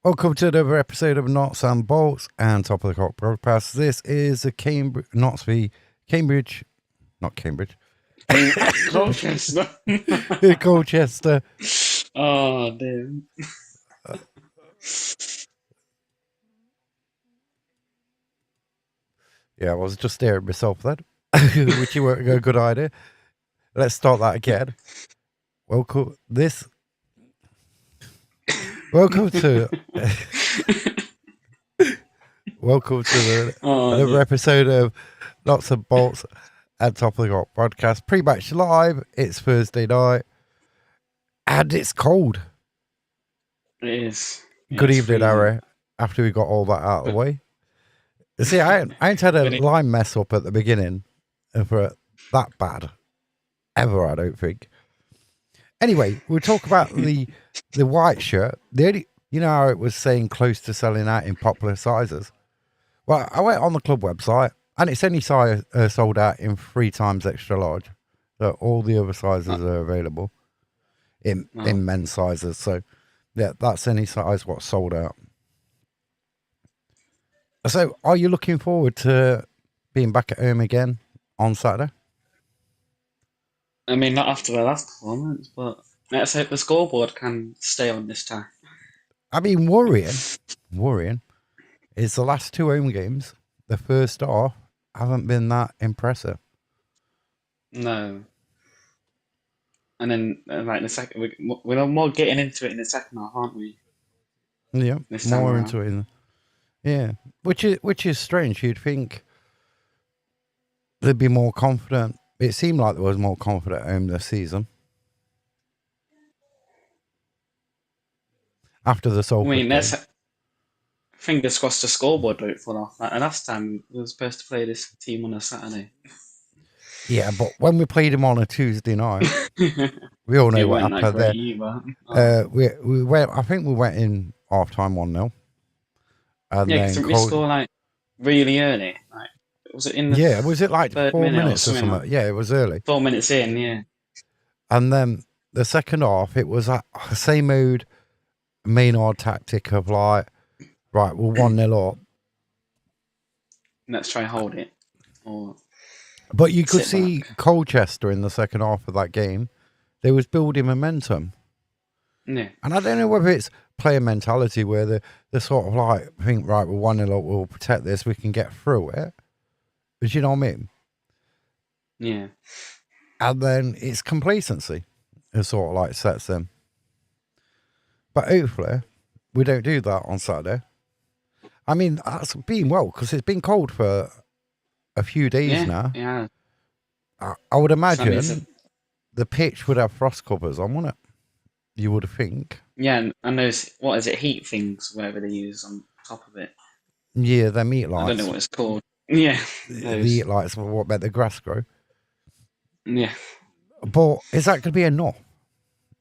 Welcome to another episode of Knots and Bolts and Top of the Cock broadcast. This is a Cambridge, not Cambridge, Colchester. Colchester. Oh, damn. Yeah, I was just staring at myself then, which you weren't a good idea. Let's start that again. Welcome to another episode of Lots of Bolts and Top of the Cock broadcast. Pre-match live. It's Thursday night, and it's cold. It is. Good evening, Harry. After we got all that out of the way. See, I ain't had a line mess up at the beginning for that bad ever. I don't think. Anyway, we'll talk about the white shirt. The only, you know how it was saying close to selling out in popular sizes. Well, I went on the club website and it's only sold out in 3 times extra large. So all the other sizes are available in men's sizes. So yeah, that's any size what's sold out. So, are you looking forward to being back at home again on Saturday? I mean, not after the last performance, but let's hope the scoreboard can stay on this time. I mean, worrying is the last 2 home games, the first half, haven't been that impressive. No. And then, like, the second, we're more getting into it in the second half, aren't we? Yeah, more into it. Yeah, which is strange. You'd think they'd be more confident. It seemed like there was more confident at home this season. After the Salford game. Fingers crossed the scoreboard don't fall off. Like, the last time we were supposed to play this team on a Saturday. Yeah, but when we played them on a Tuesday night, we all know what happened there. We went. I think we went in half time 1-0. And yeah, because we score like really early. Like, was it in the was it like 4 minutes or something? Like? Yeah, it was early. 4 minutes in, yeah. And then the second half, it was that same mood, Maynard tactic of like, right, we're 1-0 up. Let's try and hold it. But you could see Colchester in the second half of that game. They was building momentum. Yeah. And I don't know whether it's player mentality where they're sort of like, think, right, we're 1-0 up, we'll protect this, we can get through it. But you know what I mean? Yeah. And then it's complacency that sort of like sets them. But hopefully, we don't do that on Saturday. I mean, that's been well, because it's been cold for a few days now. Yeah. I would imagine the pitch would have frost covers on, wouldn't it? You would think. Yeah, and those, what is it, heat things, whatever they use on top of it. Yeah, they're meat lights. I don't know what it's called. Yeah. The heat lights, what about the grass grow? Yeah. But is that going to be enough?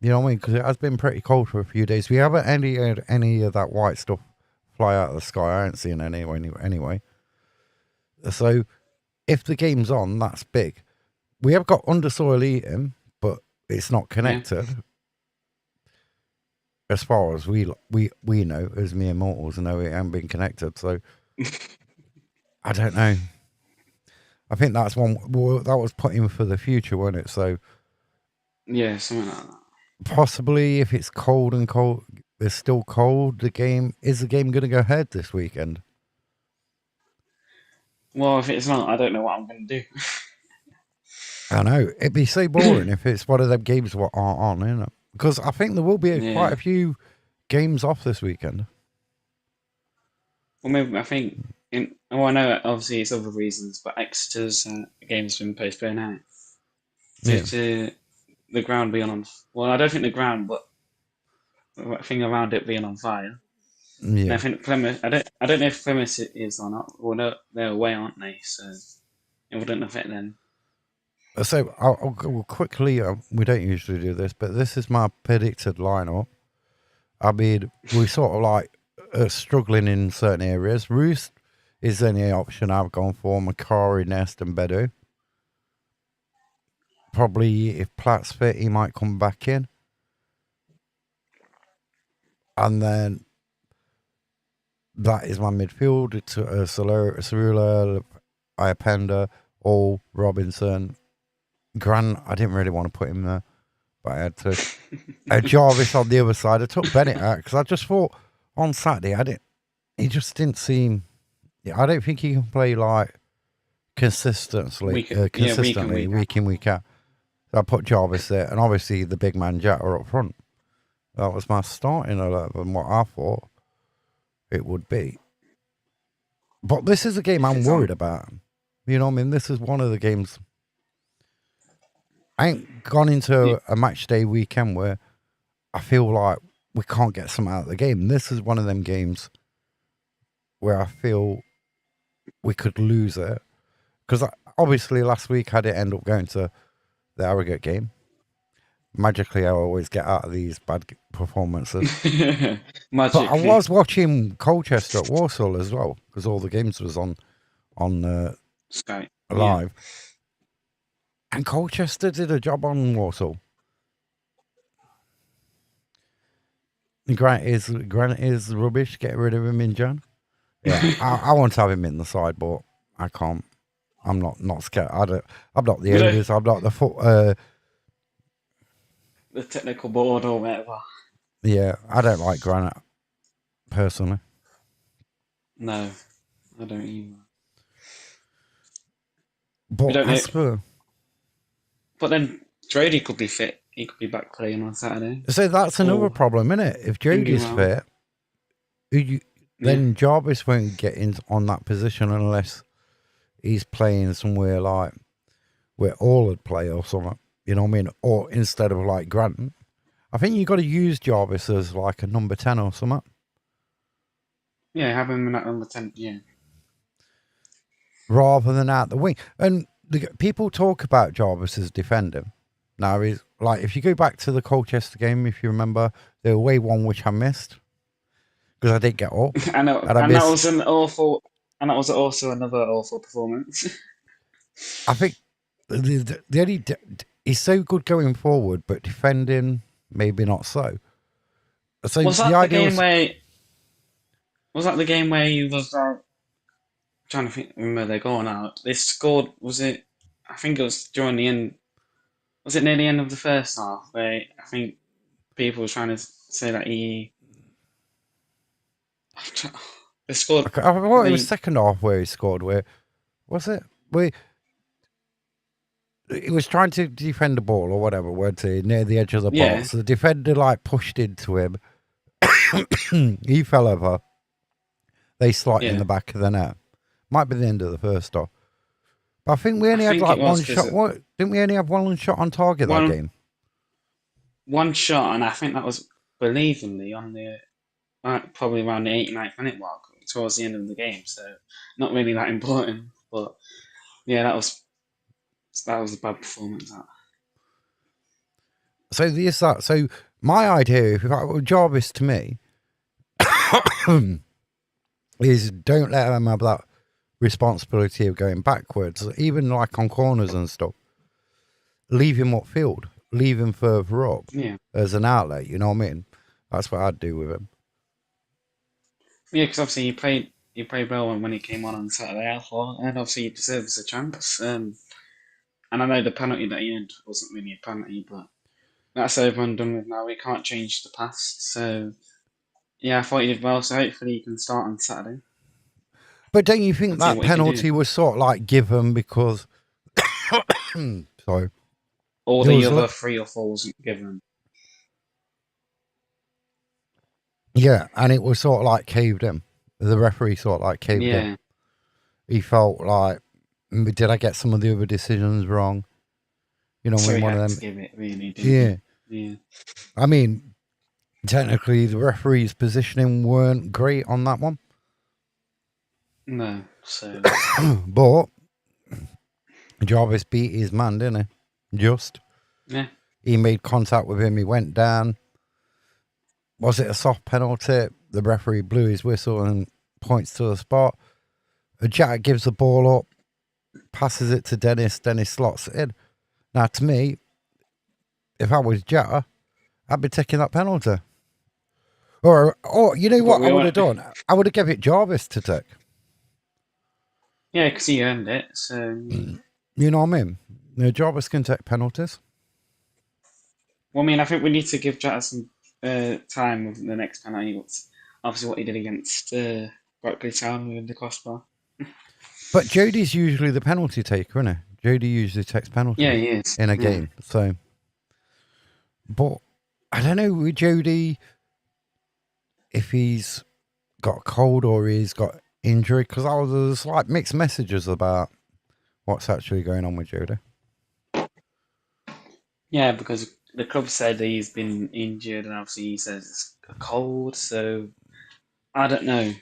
You know what I mean? Because it has been pretty cold for a few days. We haven't had any of that white stuff fly out of the sky. I haven't seen any anyway. So if the game's on, that's big. We have got undersoil heating, but it's not connected. Yeah. As far as we know, as mere mortals know, it hasn't been connected. So I don't know. I think that's one. Well, that was put in for the future, wasn't it? So yeah, something like that. Possibly, if it's cold, it's still cold. The game going to go ahead this weekend? Well, if it's not, I don't know what I'm going to do. I know it'd be so boring if it's one of them games what aren't on, isn't it? Because I think there will be quite a few games off this weekend. Well, maybe I think. I know obviously it's other reasons, but Exeter's game's been postponed out due to the ground being on. Well, I don't think the ground, but the thing around it being on fire. Yeah. And I think Plymouth. I don't know if Plymouth is or not. Well, no, they're away, aren't they? So it wouldn't affect them. So I'll go quickly. We don't usually do this, but this is my predicted lineup. I mean, we sort of like struggling in certain areas. Roost is the only option I've gone for. Macari, Nest, and Bedu. Probably if Platt's fit, he might come back in. And then That is my midfield. It's Cerula, Iapenda, All, Robinson. Grant, I didn't really want to put him there, but I had to. Jarvis on the other side. I took Bennett out because I just thought on Saturday, he just didn't seem. I don't think he can play like consistently, week in, week out. So I put Jarvis there, and obviously the big man Jack are up front. That was my starting 11, what I thought it would be. But this is a game I'm worried about. You know what I mean? This is one of the games. I ain't gone into a match day weekend where I feel like we can't get something out of the game. This is one of them games where I feel we could lose it. Because obviously last week I didn't end up going to the Harrogate game. Magically, I always get out of these bad performances. But I was watching Colchester at Walsall as well, because all the games was on Sky live. Yeah. And Colchester did a job on Walsall. Grant is rubbish. Get rid of him in Jan. Yeah, I want to have him in the side, but I can't. I'm not scared. I'm not the owners. I'm not the foot. The technical board or whatever. Yeah, I don't like Granite personally. No, I don't either. But But then Jody could be fit. He could be back playing on Saturday. So that's another problem, isn't it? If Jody's fit, then Jarvis won't get in on that position unless he's playing somewhere like where All would play or something. You know what I mean? Or instead of like Grant. I think you got to use Jarvis as like a number 10 or something. Yeah, have him in that number 10, yeah. Rather than out the wing. And people talk about Jarvis as defending. Now, he's like, if you go back to the Colchester game, if you remember, the away one which I missed because I didn't get up. I know, and that was an awful, and that was also another awful performance. I think the only he's so good going forward, but defending maybe not so. So was that the game where? Was that the game where you was trying to think where they're going out? They scored. Was it? I think it was during the end. Was it near the end of the first half where I think people were trying to say that they scored? I thought it was second half where he scored. Where was it? He was trying to defend the ball or whatever, weren't he? Near the edge of the box. The defender like pushed into him. He fell over. They slot in the back of the net. Might be the end of the first half. But I think we only had like one shot. What? Didn't we only have one shot on target that game? One shot, and I think that was believingly on the probably around the 89th minute mark towards the end of the game. So not really that important. But yeah, that was a bad performance. So my idea, if I were Jarvis to me, is don't let him have that responsibility of going backwards, even like on corners and stuff. Leave him upfield, leave him further up as an outlet. You know what I mean? That's what I'd do with him. Yeah, because obviously he played well when he came on Saturday, I thought, and obviously he deserves a chance. And I know the penalty that he earned wasn't really a penalty, but that's over and done with now. We can't change the past, so yeah, I thought he did well. So hopefully he can start on Saturday. But don't you think that penalty was sort of like given because sorry, all the other 3 or 4 wasn't given? Yeah, and it was sort of like caved in. The referee sort of like caved in. He felt like, did I get some of the other decisions wrong? You know, so when one of them. To give it, really, didn't yeah. I mean, technically, the referee's positioning weren't great on that one. No, so. But Jarvis beat his man, didn't he? Just. Yeah. He made contact with him. He went down. Was it a soft penalty? The referee blew his whistle and points to the spot. Jack gives the ball up, passes it to Dennis. Dennis slots it in. Now, to me, if I was Jack, I'd be taking that penalty. Or you know But what I we would all, have done? I would have given it Jarvis to take. yeah, because he earned it. So, You know what I mean? No, Jarvis can take penalties. well, I mean, I think we need to give Jota some time with the next penalty. Obviously, what he did against Berkeley Town with the crossbar. But Jody's usually the penalty taker, isn't he? Jody usually takes Yeah, penalties he is. in a Yeah. game. So, but I don't know with Jody if he's got a cold or he's got injury, because I was like mixed messages about what's actually going on with Jody. Yeah, because the club said he's been injured, and obviously he says it's a cold. So I don't know.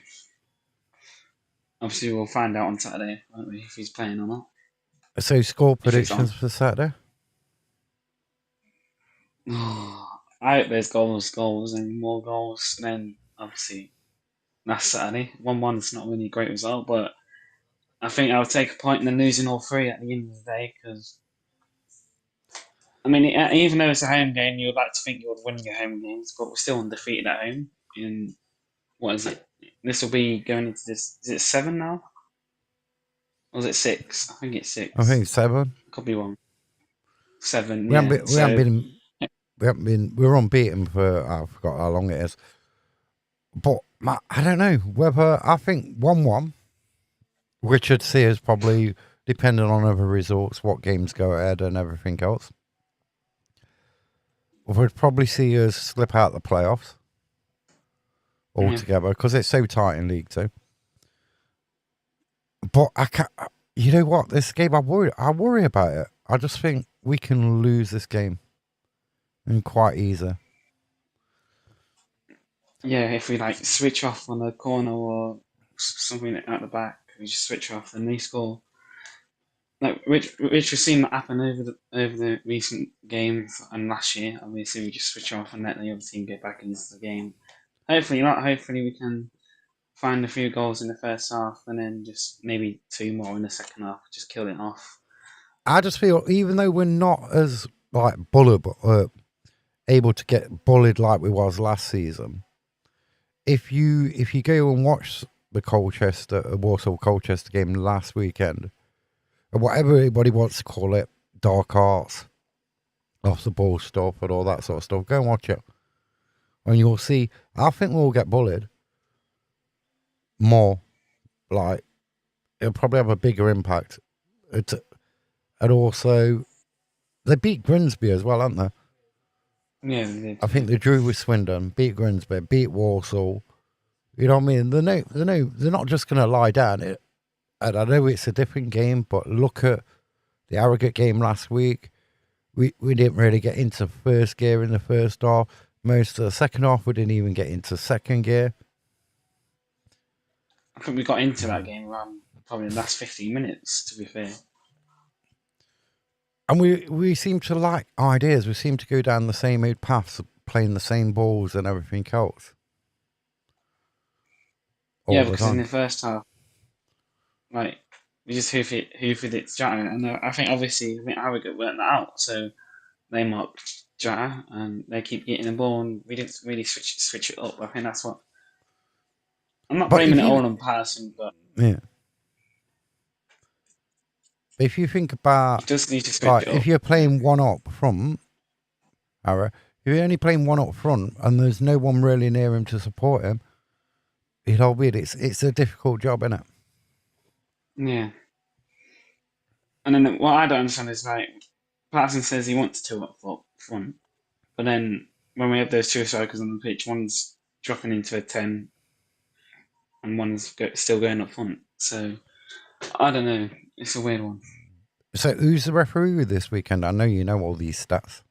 Obviously, we'll find out on Saturday, won't we, if he's playing or not. So, score If it's on. predictions for Saturday? I hope there's goals, and more goals. Then obviously last Saturday, 1-1 is not really a great result, but I think I'll take a point in then losing all three at the end of the day. Because I mean, even though it's a home game, you'd like to think you would win your home games, but we're still undefeated at home. In what is it? This will be going into this. Is it 7 now? Or is it 6? I think it's I 6. think 7. Could be wrong. 7, We haven't yeah. been, we haven't So been, we haven't been, we were unbeaten for, I forgot how long it is. But I don't know whether, I think 1-1, which would see us probably, depending on other results, what games go ahead and everything else, would probably see us slip out the playoffs altogether because it's so tight in League Two. But I can't, you know what? This game, I worry about it. I just think we can lose this game and quite easy. yeah, if we like switch off on a corner or something at the back, we just switch off and they score. Like which we've seen that happen over the recent games and last year. Obviously, we just switch off and let the other team get back into the game. Hopefully not. Hopefully we can find a few goals in the first half and then just maybe 2 more in the second half. Just kill it off. I just feel even though we're not as like able to get bullied like we was last season, if you go and watch the Warsaw Colchester game last weekend, or whatever anybody wants to call it, dark arts, off the ball stuff and all that sort of stuff, go and watch it. And you'll see, I think we'll get bullied more. Like, it'll probably have a bigger impact. And also, they beat Grimsby as well, haven't they? Yeah, they did. I think they drew with Swindon, beat Grimsby, beat Warsaw. You know what I mean? They're not just going to lie down. And I know it's a different game, but look at the Harrogate game last week. We didn't really get into first gear in the first half. Most of the second half, we didn't even get into second gear. I think we got into that game around probably the last 15 minutes, to be fair. And we seem to like ideas. We seem to go down the same old paths, playing the same balls and everything else. Yeah, because in the first half, like, we just hoofed it to Jata. And I think obviously, Harrogate worked that out. So they marked Jata and they keep getting the ball and we didn't really switch it up. I think that's what. I'm not But blaming it all on passing, but yeah. If you think about, you just need to switch like, it up. if you're playing one up front, Ara, if you're only playing one up front and there's no one really near him to support him, it's a difficult job, isn't it? Yeah. And then what I don't understand is like Patterson says he wants two up front, but then when we have those two strikers on the pitch, one's dropping into a 10 and one's still going up front. So I don't know. It's a weird one. So who's the referee this weekend? I know you know all these stats.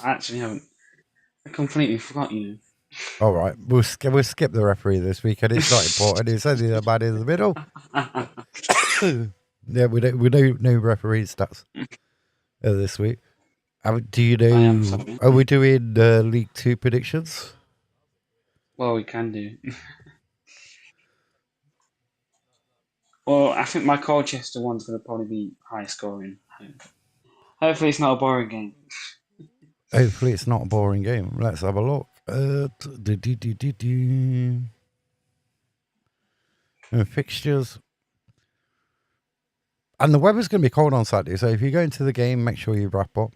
I actually haven't. I completely forgot you. All right, we'll skip the referee this weekend. It's not important. It's only the man in the middle. Yeah, we don't know referee stats this week. Do you I am know? sorry. Are we doing League Two predictions? Well, we can do. Well, I think my Colchester one's going to probably be high scoring. Hopefully, it's not a boring game. Hopefully, it's not a boring game. Let's have a look. Fixtures. And the weather's going to be cold on Saturday, so if you go into the game, make sure you wrap up.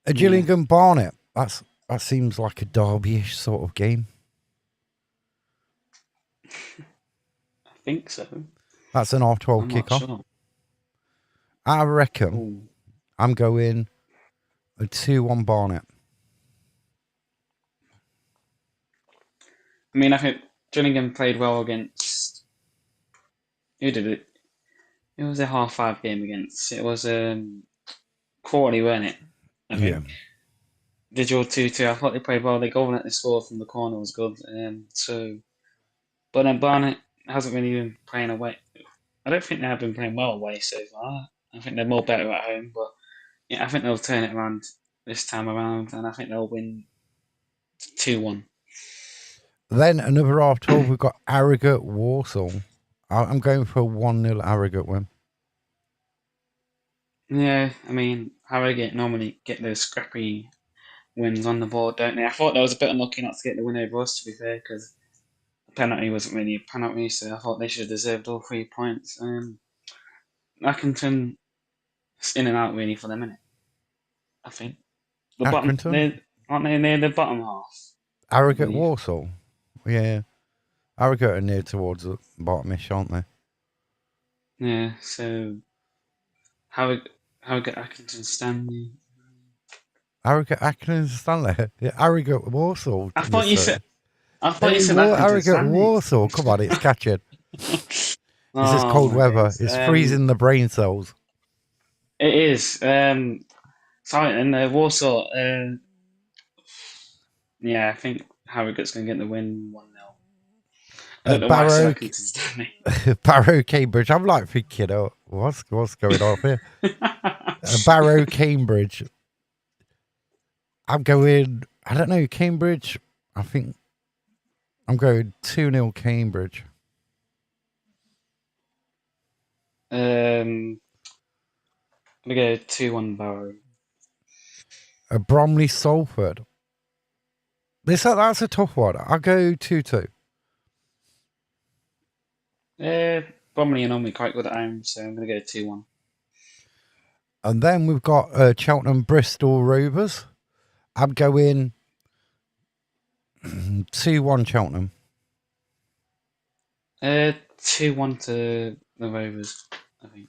A Yeah, Gillingham Barnet. That seems like a derby-ish sort of game. I think so. That's an half-12 I'm not kickoff. sure. I reckon Ooh. I'm going a 2-1 Barnet. I mean, I think Gillingham played well against. Who did it? It was a half-5 game against. It was Crawley, weren't it? I Yeah. think. They drew 2-2. I thought they played well. The goal that they scored from the corner was good. But then Barnet hasn't really been playing away. I don't think they have been playing well away so far. I think they're more better at home. But yeah, I think they'll turn it around this time around, and I think they'll win 2-1. Then another half-12, we've got Harrogate Walsall. I'm going for a 1-0 Harrogate win. Yeah, I mean, Harrogate normally get those scrappy wins on the board, don't they? I thought that was a bit unlucky not to get the win over us, to be fair, because the penalty wasn't really a penalty, so I thought they should have deserved all 3 points. Accrington, it's in and out really for them, innit? I think the bottom, Accrington? they aren't they near the bottom half? I Harrogate believe. Walsall? Yeah. Harrogate are near towards the bottomish, aren't they? Yeah, so Harrogate, Accrington, Stanley. Harrogate, Accrington, Stanley. Yeah, Harrogate Walsall. I thought you said. I thought you Hey, said Accrington, Harrogate Stanley. Walsall. Come on, it's catching. It's just Oh cold my weather. days. It's freezing the brain cells. It is. Sorry, and Warsaw. Yeah, I think Harrogate's going to get the win 1-0. I don't know why I said Barrow, Accrington, Stanley. Barrow, Cambridge. I'm like thinking, oh, what's going on here? Barrow, Cambridge. I'm going. I don't know, Cambridge. I think I'm going 2-0 Cambridge. I'm going to go 2-1 Barrow. Bromley, Salford. That's a tough one. I'll go 2-2. Bromley are normally quite good at home, so I'm going to go 2-1. And then we've got Cheltenham, Bristol Rovers. I'm going 2-1 Cheltenham. 2-1 to the Rovers, I think.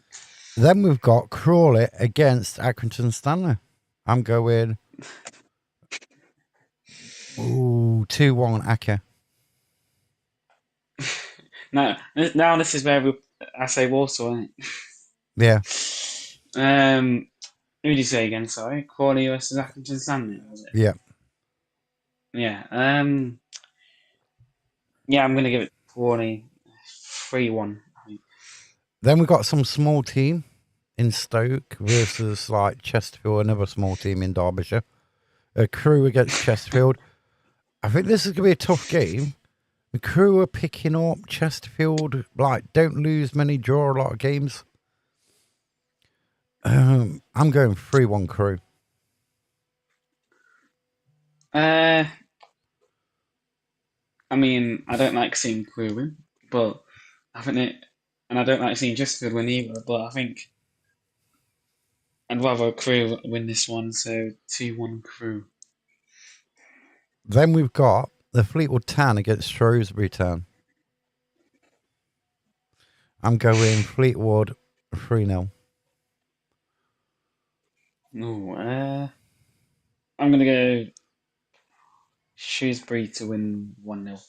Then we've got Crawley against Accrington Stanley. I'm going 2-1 Acca. Now this is where I say Warsaw, isn't Yeah, it? Who did you say again? Sorry, Crawley versus Accrington Stanley, was it? yeah. Yeah. Yeah, I'm gonna give it Crawley 3-1. I think. Then we've got some small team in Stoke versus like Chesterfield, another small team in Derbyshire. A Crew against Chesterfield. I think this is going to be a tough game. The Crew are picking up. Chesterfield, like, don't lose many, draw a lot of games. I'm going 3-1 Crew. I mean, I don't like seeing Crew win, but I think it, and I don't like seeing Chesterfield win either. But I think I'd rather Crew win this one, so 2-1 Crew. Then we've got the Fleetwood Town against Shrewsbury Town. I'm going Fleetwood 3-0. No, I'm gonna go Shrewsbury to win 1-0.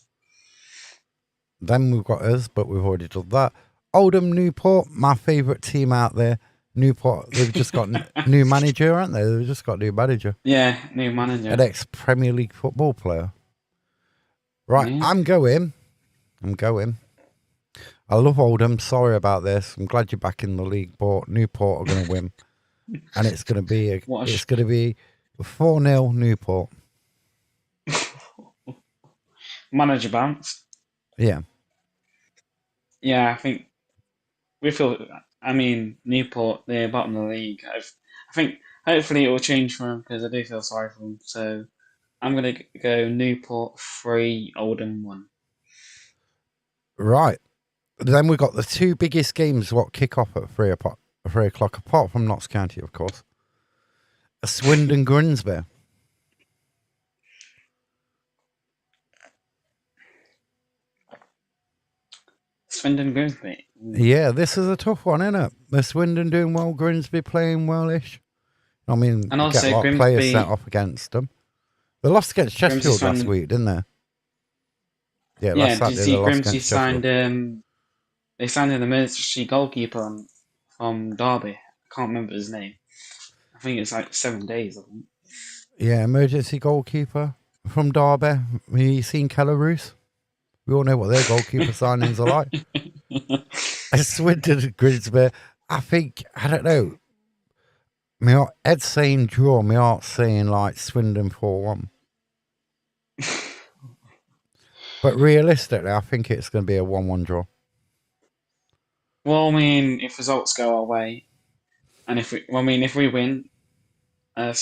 Then we've got us, but we've already done that. Oldham Newport, my favourite team out there. Newport, they've just got new manager, aren't they? They've just got new manager. Yeah, new manager. An ex-Premier League football player. Right, Yeah. I'm going. I love Oldham. Sorry about this. I'm glad you're back in the league, but Newport are going to win. And it's going to be it's going to be 4-0 Newport. Manager bounce. Yeah. Yeah, I think we feel. I mean, Newport, they're bottom of the league. I think hopefully it will change for them because I do feel sorry for them. So I'm going to go Newport 3, Oldham 1. Right. Then we've got the two biggest games what kick off at 3 o'clock, apart from Notts County, of course. Swindon Grimsby. Swindon Grimsby. Yeah, this is a tough one, isn't it? The Swindon doing well, Grimsby playing well-ish. I mean, And you get also a lot of players Grimsby, set off against them. They lost against Sheffield last week, didn't they? Yeah, yeah, last did you Saturday they see lost Grimsby against Sheffield. signed, they signed an emergency goalkeeper from Derby. I can't remember his name. I think it's like 7 days, I think. Yeah, emergency goalkeeper from Derby. Have you seen Keller Roos? We all know what their goalkeeper signings are like. Swindon Grimsby. I think, I don't know. Ed's saying draw, my heart's saying like Swindon 4-1. But realistically, I think it's going to be a 1-1 draw. Well, I mean, if results go our way, and if we win, I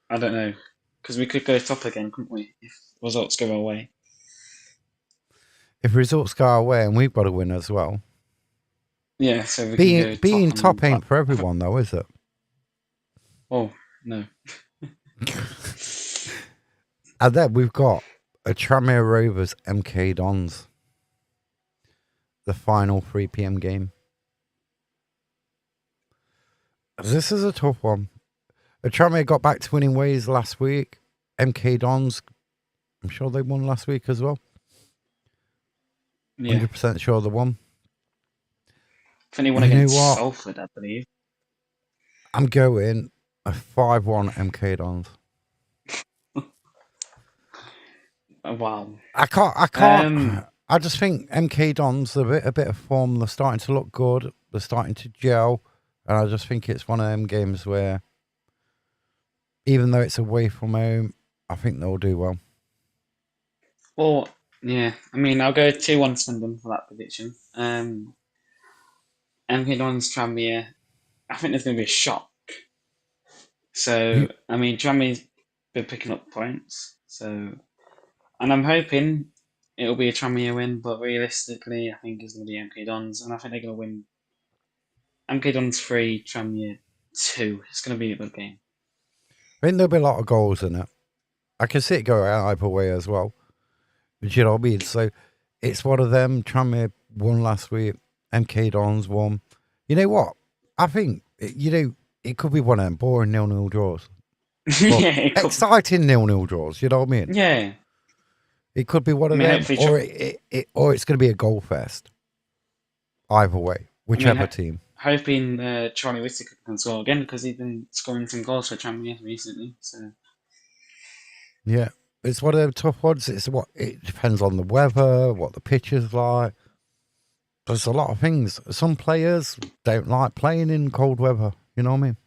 don't know, because we could go top again, couldn't we? If results go our way. If results go our way and we've got to win as well. Yeah, so we being, can go being top and, ain't for everyone, though, is it? Oh, no. And then we've got a Tranmere Rovers MK Dons. The final 3 p.m. game. This is a tough one. Tranmere got back to winning ways last week. MK Dons, I'm sure they won last week as well. Yeah. 100% sure they won. If anyone against Salford, I believe. I'm going a 5-1 MK Dons. Wow. I can't. I just think MK Dons a bit of form. They're starting to look good. They're starting to gel, and I just think it's one of them games where, even though it's away from home, I think they'll do well. Well, yeah. I mean, I'll go 2-1 Swindon for that prediction. MK Dons Tranmere. I think there's going to be a shock. So, I mean, Tranmere's been picking up points. So, and I'm hoping it'll be a Tranmere win, but realistically, I think it's going to be MK Dons, and I think they're going to win. MK Dons 3, Tranmere 2. It's going to be a good game. I think there'll be a lot of goals in it. I can see it go out either way as well. Do you know what I mean? So it's one of them. Tranmere won last week. MK Dons won. You know what? I think, it could be one of them boring 0-0 draws. Well, yeah, exciting 0-0 draws. You know what I mean? Yeah. It could be one of them, or it's going to be a goal fest. Either way, whichever team. Hoping Charlie Whittaker can score again because he's been scoring some goals for Tranmere recently. So yeah, it's one of them tough ones. It depends on the weather, what the pitch is like. There's a lot of things. Some players don't like playing in cold weather. You know what I mean?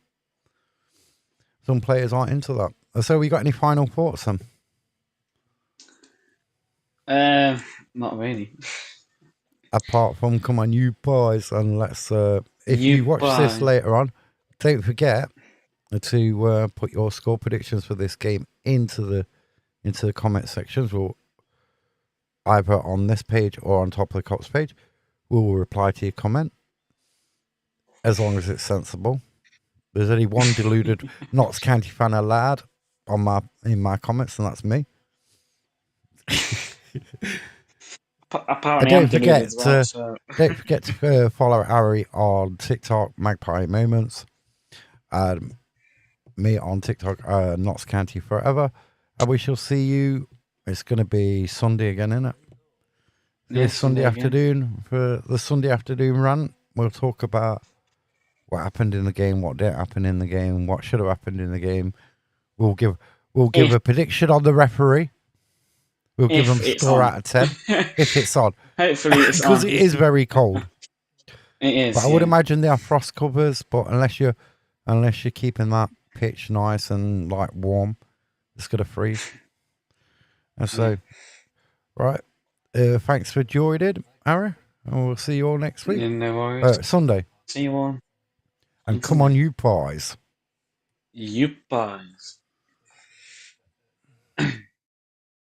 Some players aren't into that. So, we got any final thoughts then? Not really. Apart from, come on, you boys, and let's. If you watch this later on, don't forget to put your score predictions for this game into the comment sections. We'll either on this page or on top of the Cops page. We will reply to your comment as long as it's sensible. There's only one deluded Notts County fan allowed in my comments, and that's me. Apparently, don't forget to follow Ari on TikTok, Magpie Moments, and me on TikTok, Notts County Forever, and we shall see you. It's going to be Sunday again, isn't it? This Sunday afternoon for the Sunday afternoon rant. We'll talk about what happened in the game, what didn't happen in the game, what should have happened in the game. We'll give a prediction on the referee. We'll give them a score out of 10 if it's on. Hopefully it's on. Because it is very cold. It is. But I would imagine they have frost covers, but unless you're keeping that pitch nice and like warm, it's gonna freeze. And so right. Thanks for joining, Harry. And we'll see you all next week. Yeah, no worries. Sunday. See you all. And come on, you pies. You pies.